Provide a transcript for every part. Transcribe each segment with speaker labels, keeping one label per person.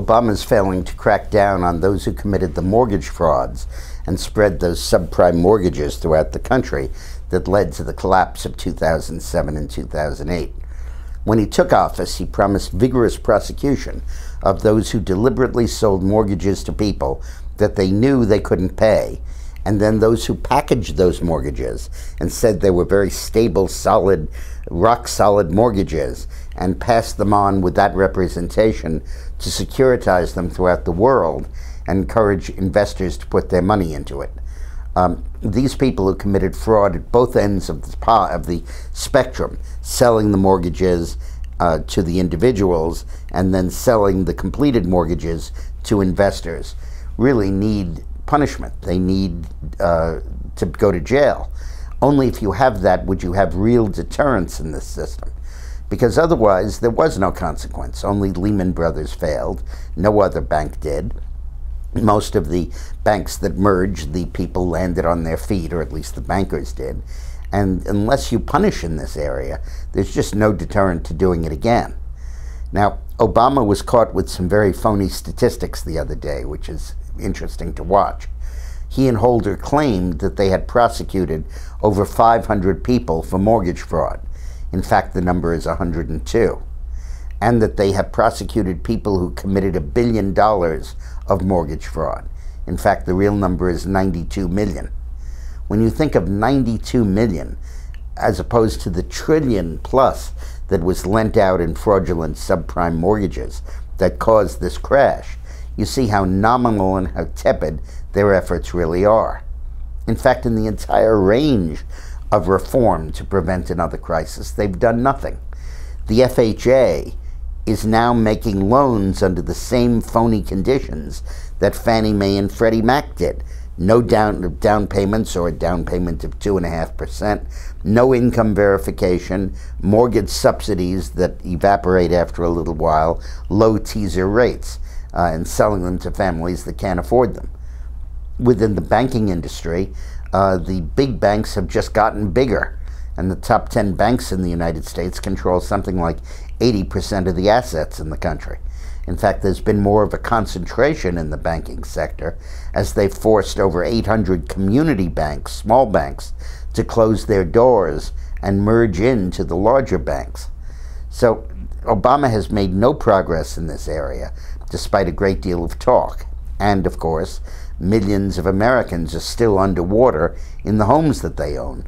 Speaker 1: Obama's failing to crack down on those who committed the mortgage frauds and spread those subprime mortgages throughout the country that led to the collapse of 2007 and 2008. When he took office, he promised vigorous prosecution of those who deliberately sold mortgages to people that they knew they couldn't pay, and then those who packaged those mortgages and said they were very stable, solid, rock-solid mortgages, and passed them on with that representation to securitize them throughout the world and encourage investors to put their money into it. These people who committed fraud at both ends of the spectrum, selling the mortgages to the individuals and then selling the completed mortgages to investors, really need punishment. They need to go to jail. Only if you have that would you have real deterrence in this system, because otherwise there was no consequence. Only Lehman Brothers failed. No other bank did. Most of the banks that merged, the people landed on their feet, or at least the bankers did. And unless you punish in this area, there's just no deterrent to doing it again. Now, Obama was caught with some very phony statistics the other day, which is interesting to watch. He and Holder claimed that they had prosecuted over 500 people for mortgage fraud. In fact, the number is 102. And that they have prosecuted people who committed $1 billion of mortgage fraud. In fact, the real number is 92 million. When you think of 92 million, as opposed to the trillion plus that was lent out in fraudulent subprime mortgages that caused this crash, you see how nominal and how tepid their efforts really are. In fact, in the entire range of reform to prevent another crisis, they've done nothing. The FHA is now making loans under the same phony conditions that Fannie Mae and Freddie Mac did. No down payments, or a down payment of 2.5%, no income verification, mortgage subsidies that evaporate after a little while, low teaser rates, and selling them to families that can't afford them. Within the banking industry, the big banks have just gotten bigger, and the top 10 banks in the United States control something like 80% of the assets in the country. In fact, there's been more of a concentration in the banking sector as they've forced over 800 community banks, small banks, to close their doors and merge into the larger banks. So Obama has made no progress in this area, despite a great deal of talk. And of course, millions of Americans are still underwater in the homes that they own,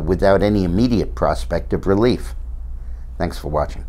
Speaker 1: without any immediate prospect of relief. Thanks for watching.